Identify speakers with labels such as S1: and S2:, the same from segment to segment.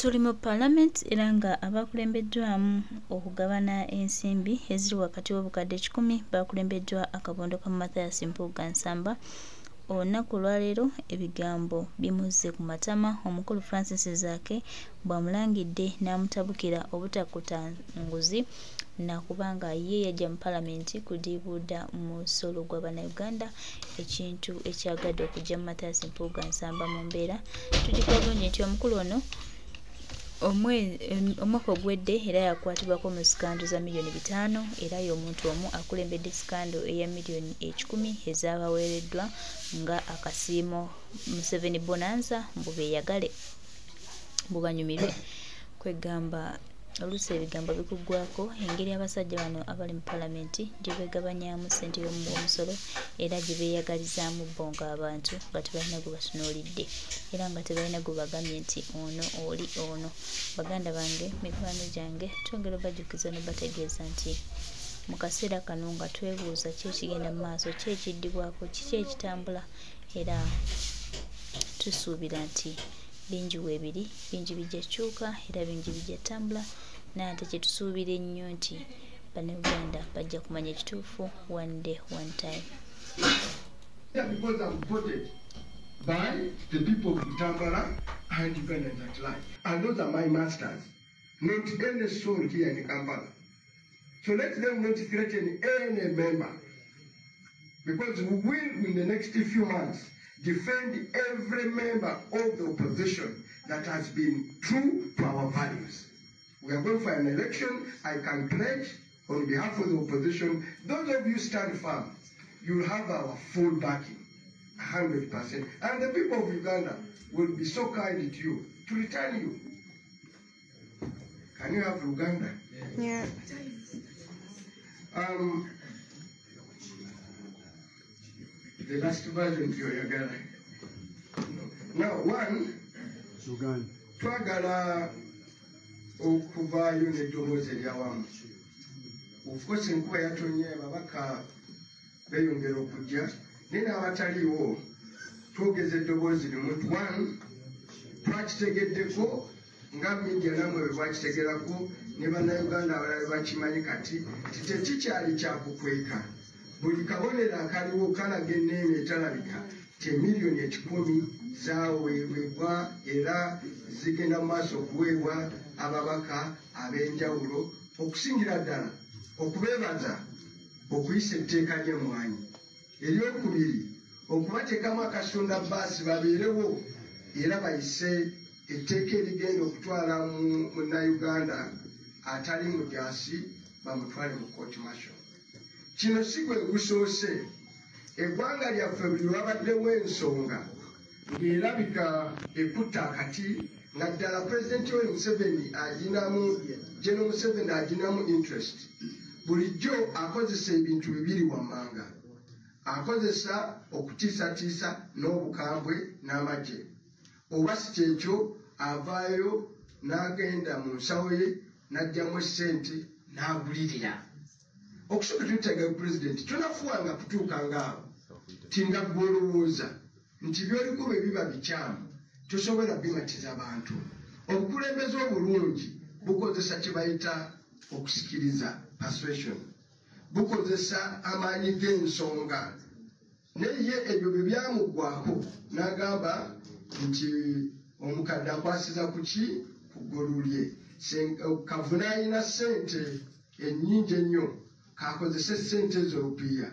S1: Tuli mu Parliament era nga abakulembeddwamu okugabana ensimbi eziri wakati w'obukadde 10 bakulembeddwa akabondo ka Mathias Mpuuga Nsamba. Olunaku olwaleero ebigambo bimuzze ku matama. Omukulu Francis Zaake bw'amulangidde n'amutabukira obutakuta nguzi nakubanga ye yajja mu Parliament kudiibuuda mu ssolo gw'Abannayuganda, ekintu ekyagadde okujja mu Mathias Mpuuga Nsamba mu mbeera. Tujjukira bulungi nti omukulu ono omwaka ogwedde era yakwatibwako mu sikando za milioni 5 era y'omuntu omu akulembedde sikando eya milioni 10 ezaabaweereddwa nga akasiimo Museveni Bonanza mbubeeyagale bubanyumirwe. Kwegamba oluusi ebigambo bikuggwako engeri abasajja bano abali mu Parliament gye beegabanyaamu ssente y'omusolo era gye beeyagalizaamu bo ng'abantu nga tebalina gwe batunuulidde era nga tebalina gwe bagambye nti ono oli ono. Baganda bange, mikwano gyange, twongera obajjukiza n'obategeeza nti mu kaseera kano nga twebuuza ki ekigenda mu maaso, ki ekiddibwako, kiki ekitambula, era tusuubira nti bingi weebiri, bingi bijja kyuka era bingi bijja tambula, n'ate kye tusuubira ennyo nti Bannayuganda bajja kumanya ekituufu one day, one time.
S2: Because I'm voted by the people of Tambara and Ugandans at large. And those are my masters, not any soul here in Kampala. So let them not threaten any member, because we will, in the next few months, defend every member of the opposition that has been true to our values. We are going for an election. I can pledge on behalf of the opposition, those of you stand firm, you'll have our full backing, 100%. And the people of Uganda will be so kind to you, to return you. Can you have Uganda?
S3: Yeah.
S2: The last version to Uganda. Now, one, twagala okuvaayo n'eddoboozi eryawamu. Of course, enkuba yatonye, ababaka beeyongera okujja, naye n'abataliiwo twogeza eddoboozi limu. One, twakitegeddeko nga media namwe bwe bwakitegerako ne Bannayuganda abalala bakimanyi kati tekikyali kyakukweka. Buli kabonero akaliwo kalaga enneemi etalabika te milioni 10 zaaweebwa era zigenda mu maaso okuweebwa ababaka ab'enjawulo okusingira ddala okubeebaza okuyisa etteeka ly'emmwanyi. Eryokubiri, okubateekamu akasonda baasi babeerewo era bayise etteeka erigenda okutwala Munnayuganda atali mujaasi bamutwale mu court martial. Kino si gwe gusoose. Eggwanga lyaffe buli lwabaddewo ensonga ng'erabika ekutta akati nga ddala Pulezidenti Yoweri Museveni aginamu, General Museveni aginamu interest, bulijjo akozesa ebintu bibiri wammanga. Akozesa okutiisatiisa n'obukambwe n'amagye. Oba si kyekyo avaayo n'agenda mu nsawo ye n'aggyamu essente n'agulirira. Okusooka tutegeeza Pulezidenti tonafuwanga kutuuka ng'awo tinga gw'olowooza nti by'oliko bwe biba bikyamu tosobola bimatiza bantu. Obukulembeze obulungi bukozesa kye bayita okusikiriza, persuasion, bukozesa amaanyi g'ensonga. Naye ebyo bye byamuggwako n'agamba nti omukadde akwasiza ku ki? Ku ggolu lye. Kavuna alina ssente ennyingi ennyo, kakozese ssente ezo rupiya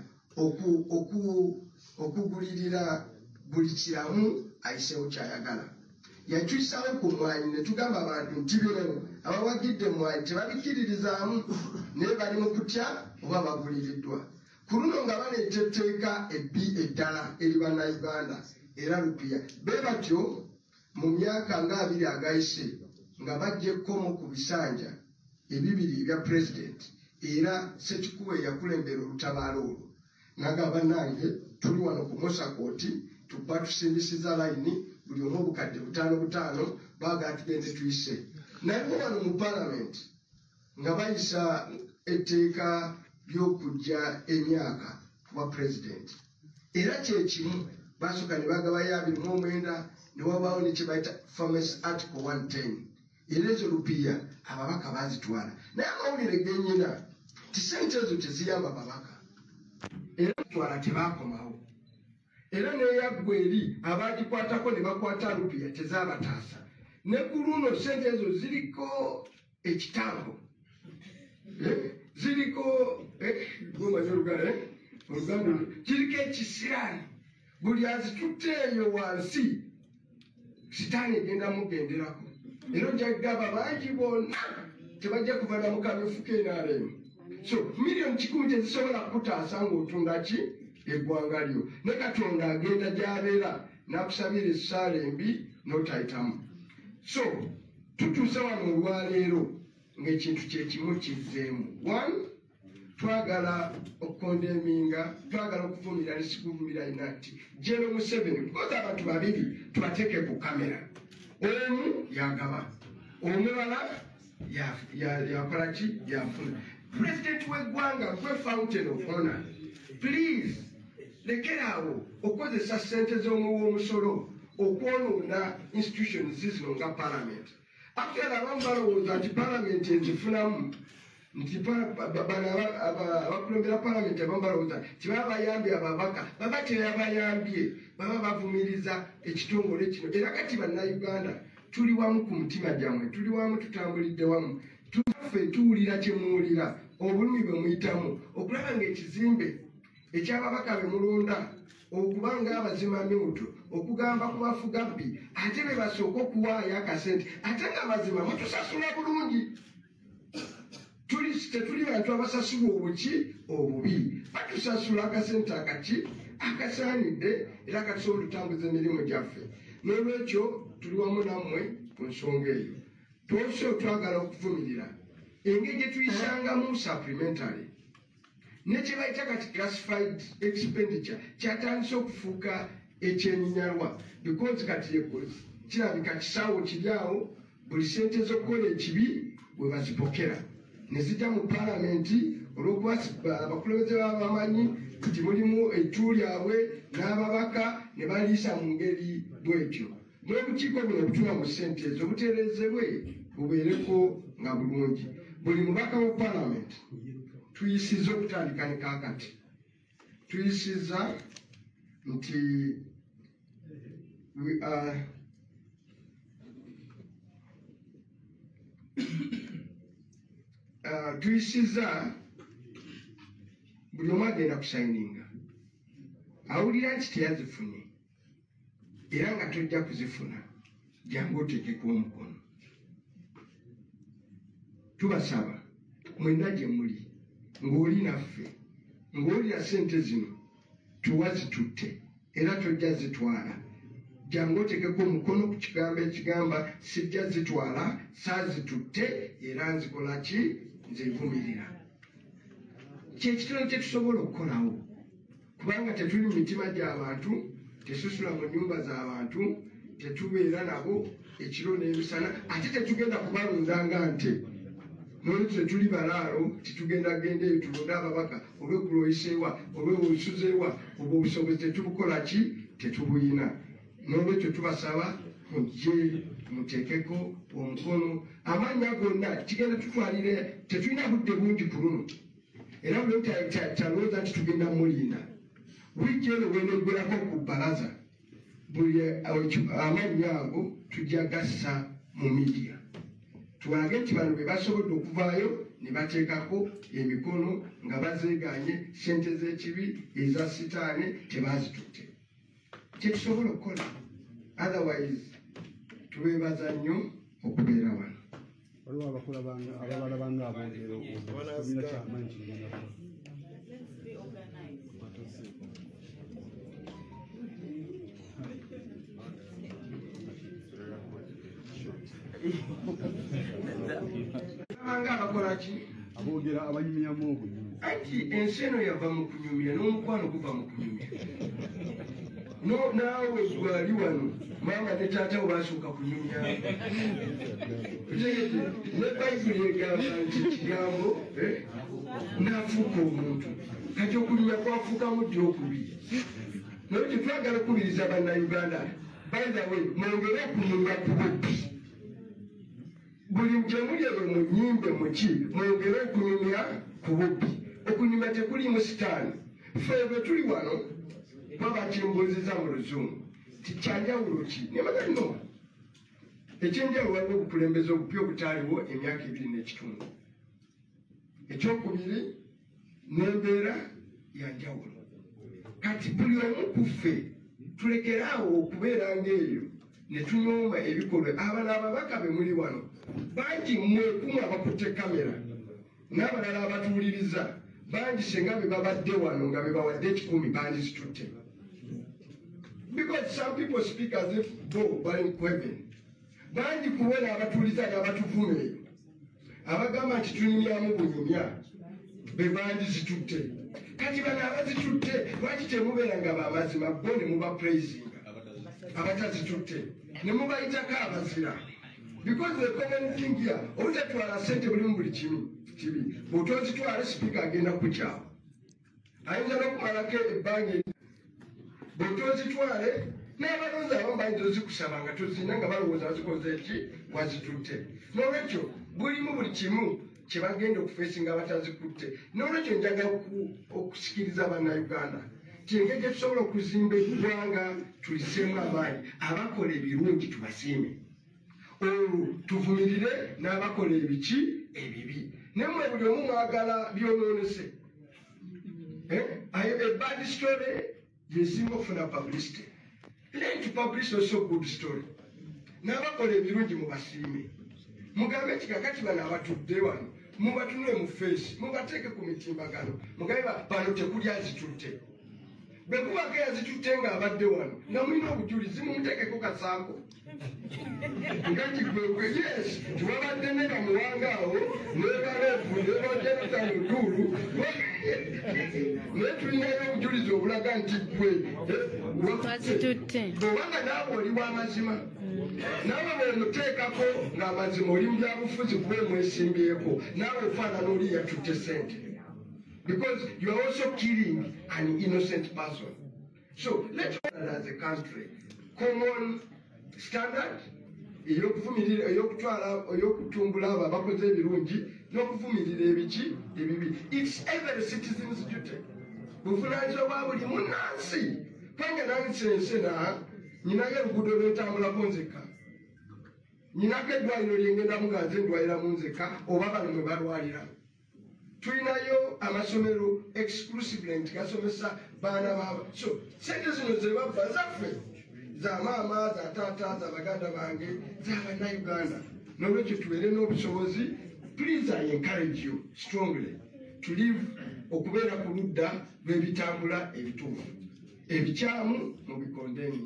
S2: okugulirira buli kiramu ayiseewo kyayagala. Yakyusawo ku mwanyi ne tugamba abantu nti bino abawagidde emmwanyi tebabikiririzaamu naye bali mu kutya oba baguliriddwa. Ku luno nga baleeta etteeka ebbi eddala eri Bannayuganda era rupiya. Bee batyo mu myaka nga 2 agayise nga bajja ekkomo ku bisanja ebibiri ebya Pulezidenti era Ssekikubo yakulembera olutabaalo olwo. N'agamba nange tuli wano ku Mosakooti tuba tusindisiza layini buli omu obukadde 5 baagala tugende tuyise. Naye wano mu Parliament nga bayisa etteeka ly'okujja emyaka wa Pulezidenti era kyekimu basooka ne bagabayo 29 ne wabaawo ne kye bayita Farmers Article 110 era ezo lupiya ababaka bazitwala naye amawulire genyina ti sente ezo teziyamba babaka era twala tebakomawo era neyaggwa eri abagikwatako ne bakwata lupiya tezabataasa ne ku luno sente ezo ziriko ekitambo ziriko oluganda kiriko ekisiraani buli azitutte eyo wansi sitaani egenda mugenderako era ojagaba bangi bonna tebajja kuvana mu kamyufu k'NRM so miliyoni 100 tezisobola kukutaasa ng'otunda ki eggwanga lyo ne katonda agenda gy'abeera n'akusabira essaala embi n'otayitamu so tutuuse wano olwaleero ng'ekintu kyekimu kizzeemu 1 twagala okukondeminga twagala okuvumira ne sikuvumira inati General Museveni because abantu babiri tubateeke ku kamera omu yagaba omulala yakola ki yafuna president w'eggwanga gwe fountain of honor please lekeraawo okozesa ssente z'omuw'omusolo okwonoona institutions zino nga parliament after abamu balowooza nti parliament ezifunamu nti abakulembera parliament abamu balowooza tibaba bayambye ababaka baba teyabayambye baba bavumiriza ekitongole kino era kati bannayuganda tuli wamu ku mutima gyammwe tuli wamu tutambulidde wamu tuffe tuwulira kyemuwulira obulumi bwe muyitamu okulaba ng'ekizimbe ekyababaka be mulonda okuba ng'abazimamyuto okugamba ku bafugabbi ate be basooka okuwaayo akasente ate ng'amazima mutusasula bulungi tetuli bantu abasasulwa obuki obubi batusasula akasente akaki akasaanidde era katusobola otutambuza emirimu gyaffe n'olwekyo tuli wamu nammwe ku nsonga eyo twose twagala okuvumirira engeri gye tuyisangamu supplementary nekye bayita kati classified expenditure kyatandise okufuuka ekyenyinyalwa because kati kirabika kisaawo kiri awo buli sente z'okukola ekibi bwe bazipokera ne zijja mu palamenti olw'okuba abakulembeze baba bamanyi nti mulimu ettu lyabwe n'ababaka ne baliisa mu ngeri bwetyo n'obukiiko buno obutula mu sente ezo buteerezebwe bubeereko nga bulungi buli mubaka wa palamenti tuyisiza okutandika ne kaakati tuyisiza nti tuyisiza buli omu agenda kusayininga awulira nti teyazifunye era nga tojja kuzifuna jangu otekeko omukono tubasaba mwenna gye muli ng'oli naffe ng'olira sente zino tuwa zitutte era tojja zitwala jangu otekeko omukono ku kigambo ekigamba sijja zitwala saazitutte era nzikola ki nzevumirira kyekitono kyetusobola okukolawo kubanga tetuli mu mitima gy'abantu tesusula mu nnyumba z'abantu tetubeera nabo ekiro n'emisana ate tetugenda kubalonda nga nte n'olwekyo tetuli balaalo titugenda genda eyo tulonde ababaka oba eggulu oyiseewa oba osuzeewa oba obusobozi tetubukola ki tetubuyina n'olwekyo tubasaba mujje muteekeko omukono amannya gonna kigenda tutwalire tetulina budde bungi ku luno era buli talowooza nti tugenda mulinda wiiki eno bweneggwerako ku bbalaza buli amannya ago tujja gassa mu midiya tuwage nti bano be basobodde okuvaayo ne bateekako emikono nga bazeeganye sente z'ekibi eza sitaani tebazitutte kyetusobola okukola otherwise tubeebaza nnyo okubeera wano
S3: waliwo abakola ababala bange aboogera okubiina kyamaanyi kigenda
S2: abanga abakola ki
S3: aboogera abanyumyamu obunyumi
S2: anti ensi eno yava mu kunyumya n'omukwano guva mu kunyumya naawe gwali wano maama ne taata basooka kunyumya ne bayibuli egamba nti kigambo naafuuka omuntu kati okunyumya kwafuukamu ddi okubi naye tetwagala kubiriza bannayuganda by the way mwongere okunyumya ku bubbi buli gye muli mu nnyimbe muki mwongere okunyumya ku bubbi okunyumya tekulimu sitaani ffe bwe tuli wano babatimbuziza mu luzungu tikyanjawulo ki nemanya no ekyenjawulo waliwo obukulembeze obupya obutaaliwo emyaka 2 n'ekitundu ekyokubiri n'embeera yanjawulo kati buli omu ku ffe tulekeraawo okubeera ng'eyo ne tunyooma ebikolwa abala ababaka be muli wano bangi mwekumu abakutte kamera n'abalala abatuwuliriza bangi senga be babadde wano nga be bawadde 10 bandizitutte because some people speak as if bo bali mu heaven bangi kubona abatuwuliza n'abatuvuma eyo abagamba nti tunyumyamu bunyumya be bandizitutte kati bano abazitutte lwaki temubeera nga bamazima bo ne muba praisinga abatazitutte ne mubayitako abazira because the common thing here obutatwala sente bulimu buli kibi bw'otozitwala sipiika agenda kukyawa ayinza n'okumalako ebbanga bw'otozitwale n'abalonzi abamu bayinza ozikusaba nga tozina nga balowooza bazikoze eki wazitutte n'olwekyo bulimu buli kimu kye bagenda okufeesinga abatazikutte n'olwekyo njagala okusikiriza bannayuganda kyengeri gye tusobola okuzimba eggwanga tuliseemu amaanyi abakola ebirungi tubasiime olwo tuvumirire n'abakola ebiki ebibi nemwe buli omu mwagala byonoonese ebad story yesinga okufuna publicity learn to publish also good story n'abakola ebirungi mubasiime mugambe ekikakati bano abatudde wano mubatunule mu feesi mubateeke ku mitimbagano mugambe bano tekuli azitutte bwe kubako yazitutte ng'abadde wano nga mulina obujulizi mumuteekeko kasaako nga kigwegwe yes tiwabadde ne bamuwanga awo nebaleefu nebajeneta muduulu naye tulinayo obujulizi obulaga nti gwe bwobanga naawe oli w'amazima naawe bwemuteekako ng'amazima oli mu byabufuzi kuba mwesimbyeko naawe ofaanana oli yatutte sente because you are also killing an innocent person. So let's as a country common standard eyokutumbula abo abakoze ebirungi n'okuvumirira ebiki ebibi. It's every citizen's duty. Buvunaanyizibwa bwa buli munnansi. Kwange nange ensena nyinayo oluguudo lwentambulako nzekka. Nyinako eddwaliro lyengenda nga nze ndwaliramu nzekka oba bano mwe balwalira. Tulinayo amasomero exclusively nti gasomesa baana baabo. So sente zino ze babba zaffe za maama za taata za baganda bange za bannayuganda n'olwekyo tubeere n'obusobozi. Please I encourage you strongly to live okubeera ku ludda lw'ebitambula ebituufu ebikyamu mu bikondeni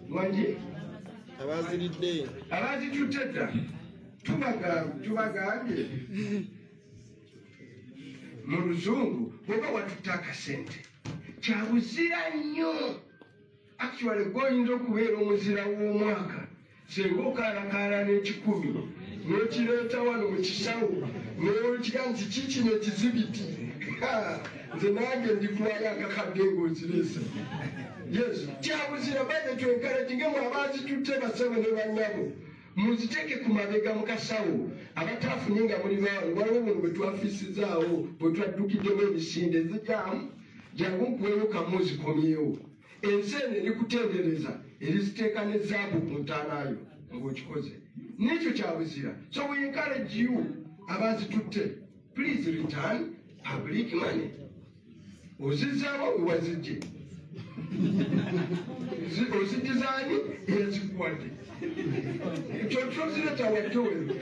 S2: wangi abazitutte dda tubagambye mu luzungu bwoba watutte akasente kyabuzira nnyo. Actually goyinza okubeera omuzira w'omwaka senga okaalakaala n'ekikumi n'okireeta wano mu kisawo n'okiga nti kikino ekizibiti nze nange ndikwayo akakadde ng'ozireesa. Yes kyabuzira baze twenkalejinge mu abazitutte basebe ne bannyabo muziteeke ku mabega mu kasawo abataafunye nga muli baawano waliwo buno bwe twafiisizaawo bwe twaddukiddemu emisinde zijyamu jangu nkuweeyo kamu zikomyewo. Ensi eno erikutendereza eriziteeka ne zaabu ku ntaanaayo ng'okikoze n'ekyo kyabuzira. So we encourage you abazitutte please return public money. Ozizzaabo we wazijje ozijjizaani eyazikuwadde kyotozireta waddeweero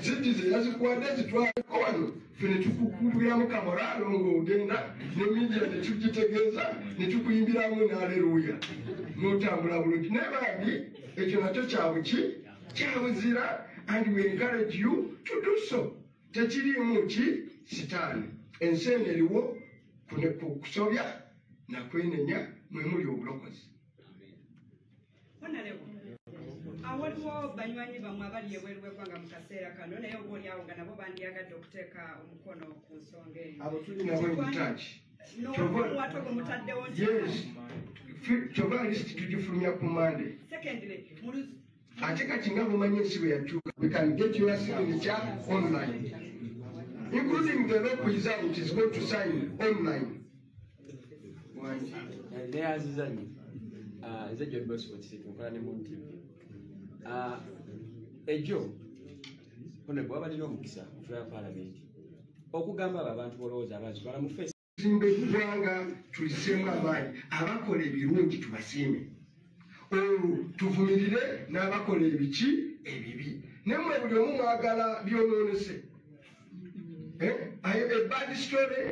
S2: zijjize yazikuwadde zitwaleko wano ffe ne tukukubiramu kamoralo ng'ogenda nemidia ne tugitegeeza ne tukuyimbiramu n'aleluuya n'otambula bulungi naye bandi ekyo nakyo kyabuki kyabuzira and we encourage you to do so. Tekiriimu ki sitaani ensi eno eriwo kusobya nakwenenya mwemuli obulokozi.
S4: Waliwo banywanyi bamwe abali ebweru w'eggwanga mu kaseera kano naye oba oliawo nga nabo bandyagadde okuteeka omukono ku nsonga eyo.
S2: Abo tulinabo ebitaaki
S4: n'omuwato gwe mutaddewo nti
S2: kyova lisiti tugifulumya ku Monday.
S4: Secondly,
S2: ate kati nga bumanyi ensi bwe yakyuka, we can get your signature online, including the law result is going to sign online.
S5: Ejo honorable abadde omukisa ofula parliament okugamba abantu bolowooza abazitwala mu face
S2: zimba eggwanga tuliseemu amaanyi, abakola ebirungi tubasiime, tuvumirire n'abakola ebiki ebibi. Nammwe buli omu mwagala byonoonese. A bad story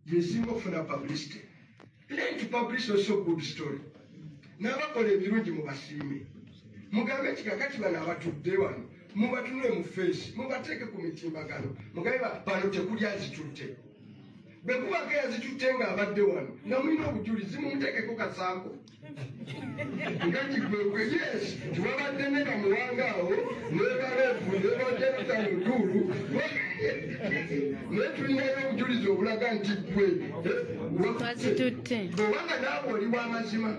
S2: yesinga okufuna publicity. Learn to publish also good story. N'abakola ebirungi mubasiime. Mugambe ekikakati bano abatudde wano mubatunule mu face, mubateeke ku mitimbagano, mugambe bano tekuli azitutte. Bwe kubako yazitutte ng'abadde wano nga mulina obujulizi mumuteekeko kasango nga kigwegwe. Yes, tiwabadde ne bamuwanga awo nebaleevu nebajereka muduulu naye tulinayo obujulizi obulaga nti gwe bwobanga naawe oli w'amazima,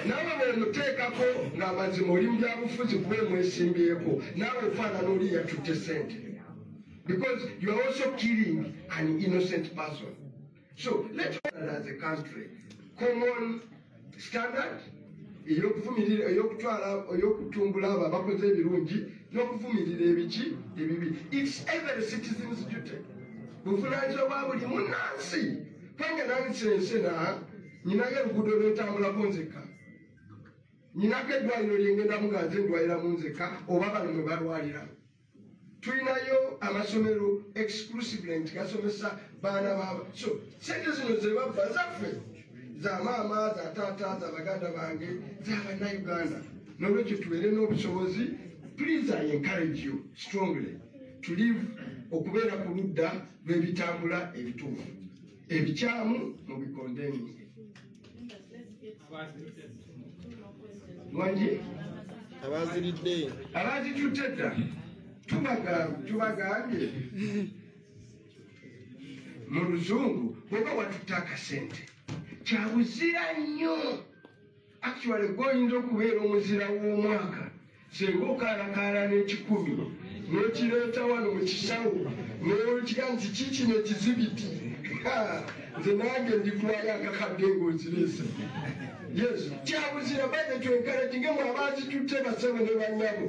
S2: naawe bwemuteekako ng'amazima oli mu byabufuzi kuba mwesimbyeko, naawe ofaanana oli yatutte sente. Because you are also killing an innocent person. So let's as a country, common standard, it's every citizen's duty. Tulinayo amasomero exclusively nti gasomesa baana baabo. So sente zino ze babba zaffe za maama, za taata, za baganda bange, za bannayuganda. N'olwekyo tubeere n'obusobozi. Please, I encourage you strongly to live okubeera ku ludda lw'ebitambula ebituufu. Ebikyamu mubikondeni. Mwangi?
S6: Abaziridde.
S2: Abazitutte dda. Tubagambye mu luzungu bwoba watutte akasente kyabuzira nnyo. Actually goyinza okubeera omuzira w'omwaka singa okaalakaala n'ekikumi n'okireeta wano mu kisawo n'okiga nti kikino ekizibiti nze nange ndikuwayo akakadde ng'ozireese. Yes, kyabuzira baze twenkalejinge mu abazitutte basebe ne bannyabo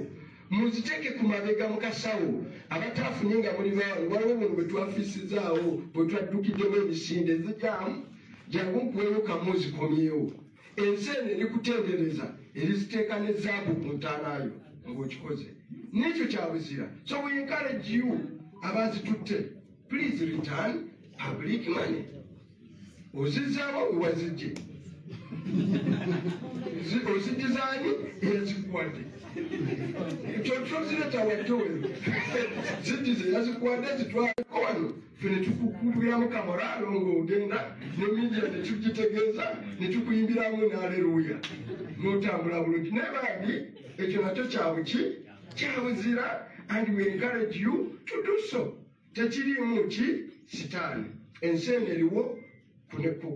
S2: muziteke ku mabega mu kasawo abataafunye nga muli bawo. Waliwo buno bwe twafiisizaawo bwe twaddukiddemu emisinde ezijyamu jangu nkuweewo kamu zikomyewo. Ensi eno eri kutendereza eriziteeka ne zaabu ku ntaanaayo ng'okikoze. N'ekyo kyabuzira. So we encourage you abazitutte, please return public money. Ozizzaabo we wazijje. Ozijjizaani eyazikuwadde. Kyotuzireta waddewe ziddize yazikuwadde zitwaleko wano ffe ne tukukubiramu kamoralo ng'ogenda ne media ne tugitegeeza ne tukuyimbiramu n'aleluuya n'otambula bulungi. Naye bambi ekyo nakyo kyabuki kyabuzira, and we encourage you to do so. Tekiriimu ki sitaani. Ensi eno eriwo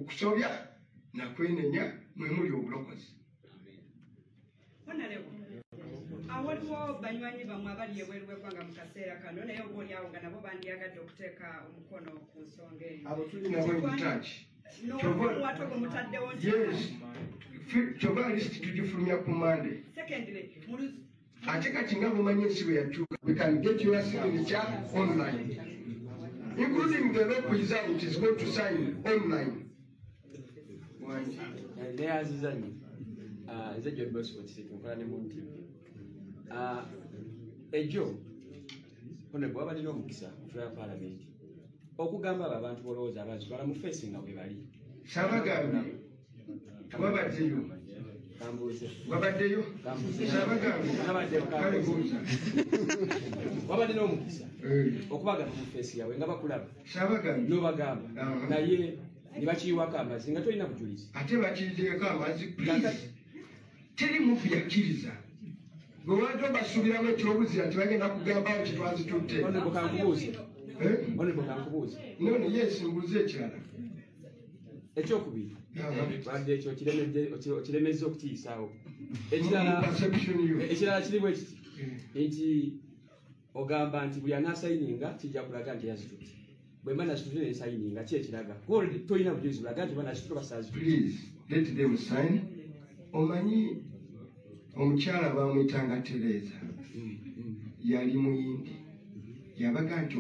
S2: kusobya nakwenenya mwe muli obulokozi.
S4: Waliwo banywanyi bamwe abali ebweru w'eggwanga mu kaseera kano naye oba oli awo nga nabo bandyagadde okuteeka omukono ku nsonga eyo.
S2: Abo tulina bwebutaki.
S4: N'omuwato gwe mutaddewo nti
S2: kyova lisiti tugifulumya ku Monday.
S4: Secondly,
S2: ate kati nga bumanyi ensi bwe yakyuka, we can get your signature online, including the law result is going to sign online.
S5: Ejo honorable abadde omukisa ofula parliament okugamba abo abantu bolowooza abazitwala mu face nga bwe bali.
S2: Sabagambye wabaddeyo. Wabaddeyo?
S5: Wabadde n'omukisa okubagamba mu face yawe nga bakulaba
S2: sabagambye
S5: n'obagamba naye ne bakiyiwako amazzi nga tolina bujulizi.
S2: Ate bakirizeeko amazzi teri mufu yakkiriza. Bwe wadde obasuubiramu ekyobuzira tebagenda kugambawo kyetwazitutte.
S5: Honorable kankubuuze.
S2: None yes mbuze ekirala.
S5: ekyokubiri wadde ekyo okiremezza okutiisaawo
S2: Perception you.
S5: ekirala kirimu ekiti nti ogamba nti buli anaasayininga kijja kulaga nti yazitutte bwe mba nazitutte nensayininga ki ekiraga tolina bujulizi bulaga nti ba nazitutte basaazitutte.
S2: Please let them sign. Omanyi omukyala bamuyitanga Tereza yali muyindi yabaga nti